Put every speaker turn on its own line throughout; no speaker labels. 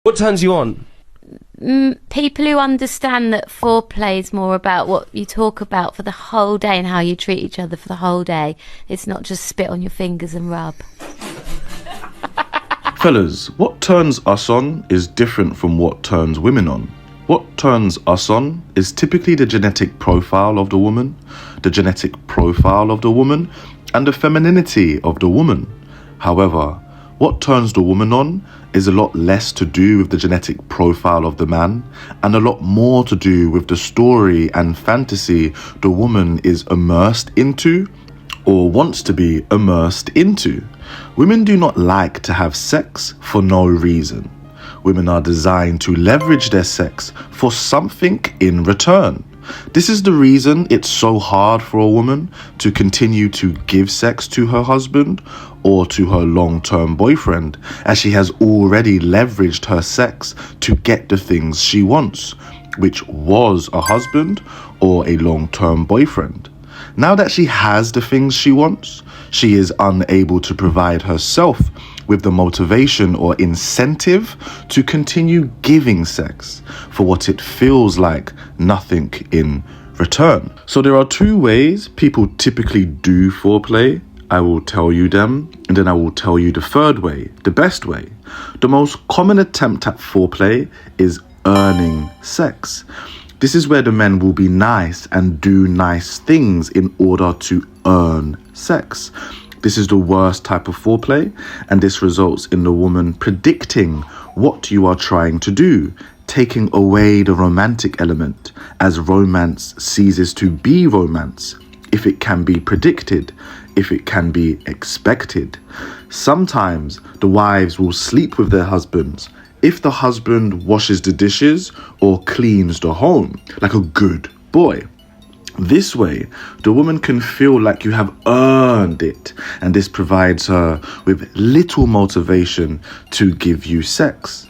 What turns you on?
People who understand that foreplay is more about what you talk about for the whole day and how you treat each other for the whole day. It's not just spit on your fingers and rub.
Fellas, what turns us on is different from what turns women on. What turns us on is typically the genetic profile of the woman, and the femininity of the woman. However, what turns the woman on is a lot less to do with the genetic profile of the man and a lot more to do with the story and fantasy the woman is immersed into or wants to be immersed into. Women do not like to have sex for no reason. Women are designed to leverage their sex for something in return. This is the reason it's so hard for a woman to continue to give sex to her husband or to her long-term boyfriend, as she has already leveraged her sex to get the things she wants, which was a husband or a long-term boyfriend. Now that she has the things she wants, she is unable to provide herself with the motivation or incentive to continue giving sex for what it feels like nothing in return. So there are two ways people typically do foreplay. I will tell you them, and then I will tell you the third way, the best way. The most common attempt at foreplay is earning sex. This is where the men will be nice and do nice things in order to earn sex. This is the worst type of foreplay, and this results in the woman predicting what you are trying to do, taking away the romantic element, as romance ceases to be romance if it can be predicted, if it can be expected. Sometimes the wives will sleep with their husbands if the husband washes the dishes or cleans the home like a good boy. This way, the woman can feel like you have earned it, and this provides her with little motivation to give you sex.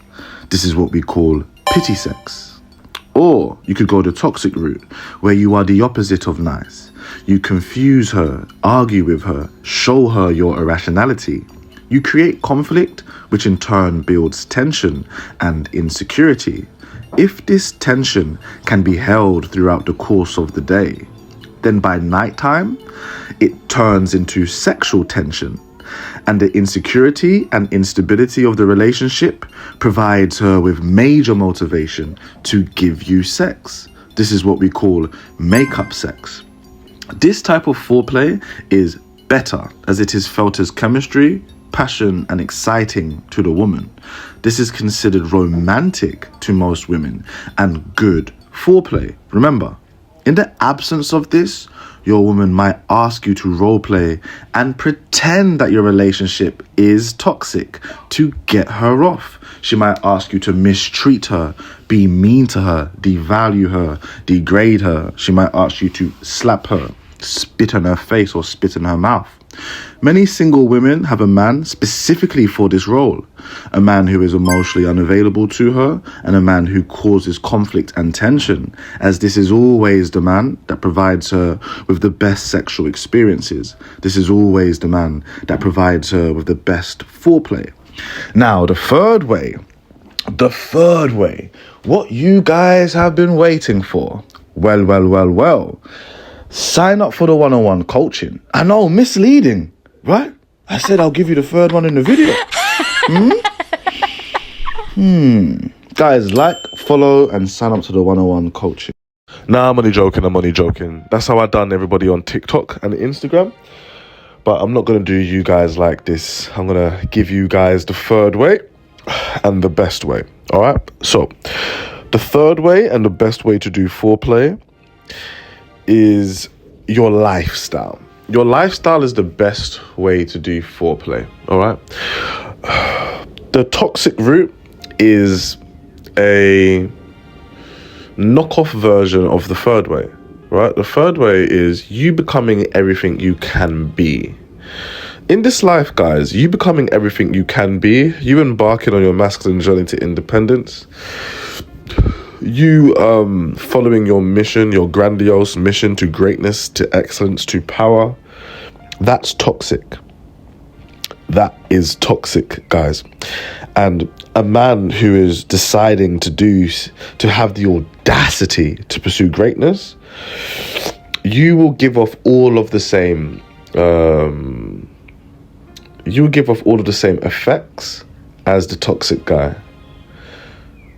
This is what we call pity sex. Or you could go the toxic route, where you are the opposite of nice. You confuse her, argue with her, show her your irrationality. You create conflict, which in turn builds tension and insecurity. If this tension can be held throughout the course of the day, then by nighttime, it turns into sexual tension, and the insecurity and instability of the relationship provides her with major motivation to give you sex. This is what we call make-up sex. This type of foreplay is better, as it is felt as chemistry, passion, and exciting to the woman. This is considered romantic to most women and good foreplay. Remember, in the absence of this, your woman might ask you to roleplay and pretend that your relationship is toxic to get her off. She might ask you to mistreat her, be mean to her, devalue her, degrade her. She might ask you to slap her, spit on her face, or spit in her mouth. Many single women have a man specifically for this role, a man who is emotionally unavailable to her and a man who causes conflict and tension, as this is always the man that provides her with the best sexual experiences. This is always the man that provides her with the best foreplay. Now, the third way, what you guys have been waiting for. Well. Sign up for the one-on-one coaching. I know, misleading, right? I said I'll give you the third one in the video. Guys, like, follow, and sign up to the one-on-one coaching. Nah, I'm only joking. That's how I done everybody on TikTok and Instagram. But I'm not going to do you guys like this. I'm going to give you guys the third way and the best way. All right? So, the third way and the best way to do foreplay is your lifestyle. Your lifestyle is the best way to do foreplay, all right? The toxic route is a knockoff version of the third way, right? The third way is you becoming everything you can be. In this life, guys, you becoming everything you can be, you embarking on your masculine journey to independence, you following your mission, your grandiose mission to greatness, to excellence, to power, that's toxic. That is toxic, guys. And a man who is deciding to have the audacity to pursue greatness, you will give off all of the same effects as the toxic guy,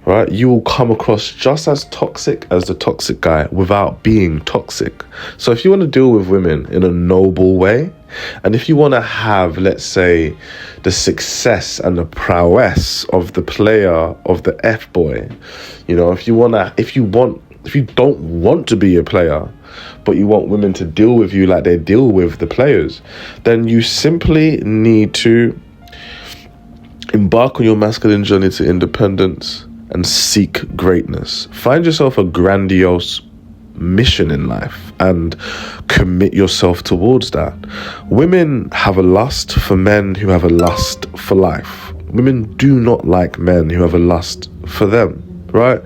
right? You will come across just as toxic as the toxic guy without being toxic. So if you want to deal with women in a noble way, and if you want to have, let's say, the success and the prowess of the player, of the F-boy, you know, if you don't want to be a player, but you want women to deal with you like they deal with the players, then you simply need to embark on your masculine journey to independence and seek greatness. Find yourself a grandiose mission in life and commit yourself towards that. Women have a lust for men who have a lust for life. Women do not like men who have a lust for them, right?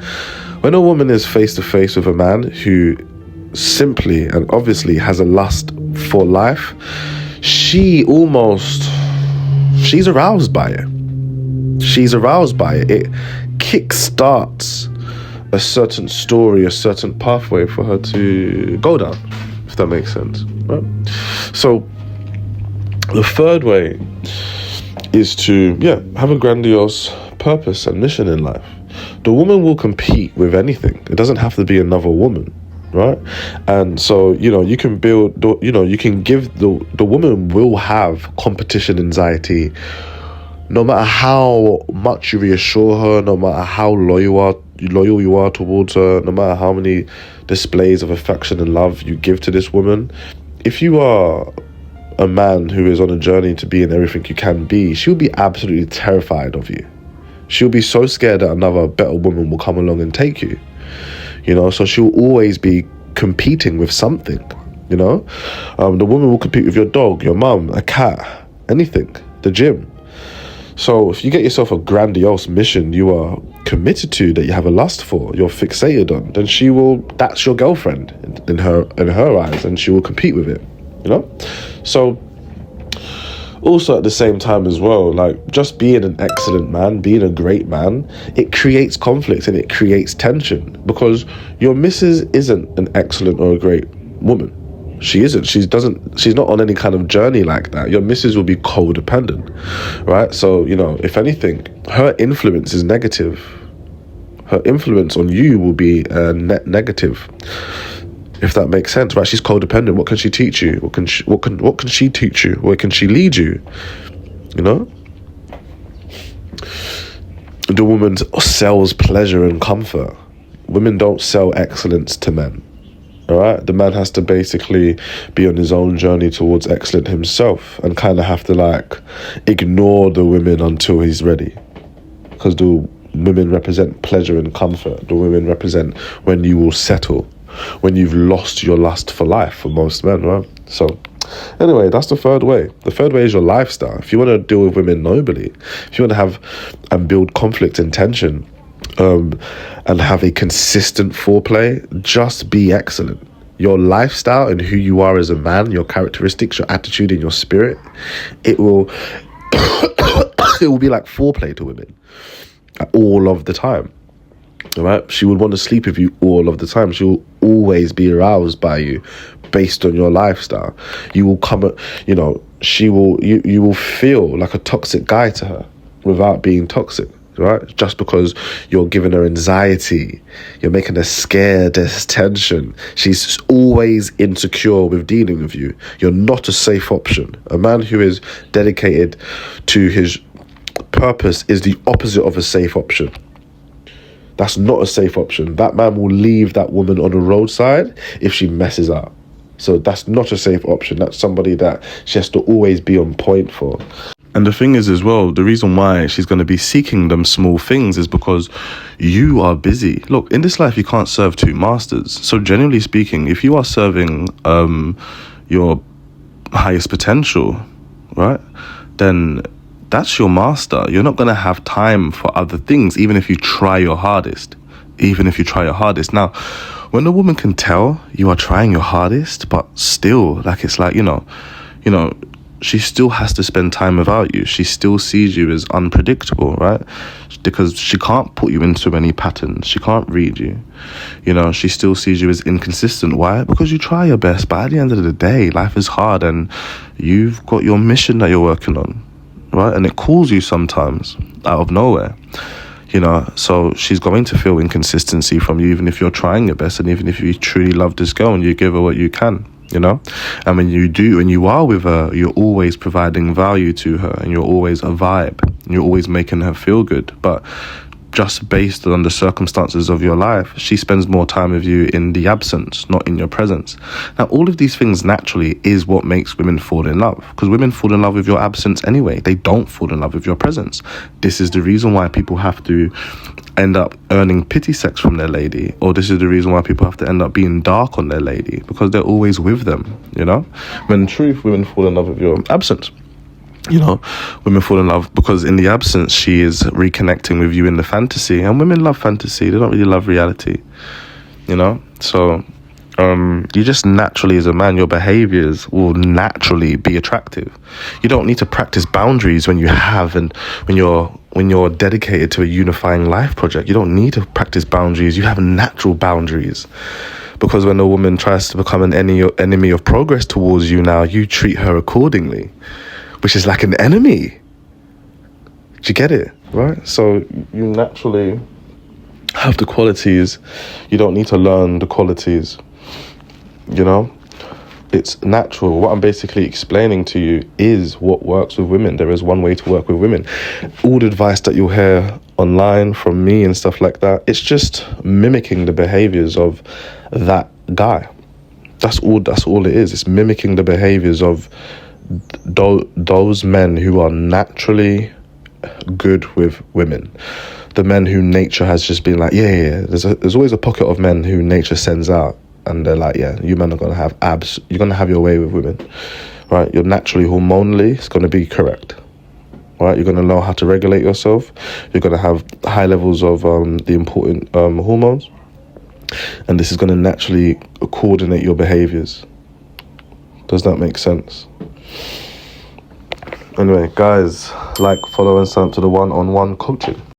When a woman is face to face with a man who simply and obviously has a lust for life, she's aroused by it. It kickstarts a certain story, a certain pathway for her to go down, if that makes sense, right? So the third way is to have a grandiose purpose and mission in life. The woman will compete with anything. It doesn't have to be another woman, right? And so, you can give the woman will have competition anxiety, no matter how much you reassure her, no matter how loyal you are towards her, no matter how many displays of affection and love you give to this woman. If you are a man who is on a journey to being everything you can be, she'll be absolutely terrified of you. She'll be so scared that another better woman will come along and take you. So she'll always be competing with something. The woman will compete with your dog, your mum, a cat, anything, the gym. So if you get yourself a grandiose mission you are committed to, that you have a lust for, you're fixated on, then that's your girlfriend in her eyes, and she will compete with it, So also at the same time as well, like, just being an excellent man, being a great man, it creates conflict and it creates tension, because your missus isn't an excellent or a great woman. She isn't. She's not on any kind of journey like that. Your missus will be codependent, right? So, if anything, her influence is negative. Her influence on you will be negative, if that makes sense, right? She's codependent. What can she teach you? What can she teach you? Where can she lead you? The woman sells pleasure and comfort. Women don't sell excellence to men. All right, the man has to basically be on his own journey towards excellence himself, and kind of have to ignore the women until he's ready, because the women represent pleasure and comfort. The women represent when you will settle, when you've lost your lust for life, for most men, right? So anyway, that's the third way. The third way is your lifestyle. If you want to deal with women nobly, if you want to have and build conflict and tension, and have a consistent foreplay, just be excellent. Your lifestyle and who you are as a man, your characteristics, your attitude and your spirit, it will it will be like foreplay to women all of the time. All right? She would want to sleep with you all of the time. She will always be aroused by you based on your lifestyle. You will you will feel like a toxic guy to her without being toxic. Right? Just because you're giving her anxiety, you're making her scared, there's tension. She's always insecure with dealing with you. You're not a safe option. A man who is dedicated to his purpose is the opposite of a safe option. That's not a safe option. That man will leave that woman on the roadside if she messes up. So that's not a safe option. That's somebody that she has to always be on point for. And the thing is as well, the reason why she's going to be seeking them small things is because you are busy. Look, in this life, you can't serve two masters. So generally speaking, if you are serving your highest potential, right, then that's your master. You're not going to have time for other things, even if you try your hardest. Now, when a woman can tell you are trying your hardest, but still, she still has to spend time without you. She still sees you as unpredictable, right? Because she can't put you into any patterns. She can't read you. You know, she still sees you as inconsistent. Why? Because you try your best, but at the end of the day, life is hard and you've got your mission that you're working on, right? And it calls you sometimes out of nowhere. You know, so she's going to feel inconsistency from you, even if you're trying your best, and even if you truly love this girl and you give her what you can, you know. And when you do, and you are with her, you're always providing value to her, and you're always a vibe, and you're always making her feel good. But just based on the circumstances of your life, she spends more time with you in the absence, not in your presence. Now, all of these things naturally is what makes women fall in love, because women fall in love with your absence anyway. They don't fall in love with your presence. This is the reason why people have to end up earning pity sex from their lady, or this is the reason why people have to end up being dark on their lady, because they're always with them, you know. When in truth, women fall in love with your absence. You know, women fall in love because in the absence, she is reconnecting with you in the fantasy. And women love fantasy. They don't really love reality, you know? So, you just naturally, as a man, your behaviors will naturally be attractive. You don't need to practice boundaries when you have, and when you're dedicated to a unifying life project. You don't need to practice boundaries. You have natural boundaries. Because when a woman tries to become an enemy of progress towards you now, you treat her accordingly, which is like an enemy. Do you get it? Right? So you naturally have the qualities. You don't need to learn the qualities. You know? It's natural. What I'm basically explaining to you is what works with women. There is one way to work with women. All the advice that you'll hear online from me and stuff like that, it's just mimicking the behaviors of that guy. That's all it is. It's mimicking the behaviors of those men who are naturally good with women, the men who nature has just been like, yeah. There's always a pocket of men who nature sends out, and they're like, yeah, you men are gonna have abs. You're gonna have your way with women, right? You're naturally hormonally, it's gonna be correct, right? You're gonna know how to regulate yourself. You're gonna have high levels of the important hormones, and this is gonna naturally coordinate your behaviors. Does that make sense? Anyway, guys, like, follow, and sign up to the one-on-one coaching.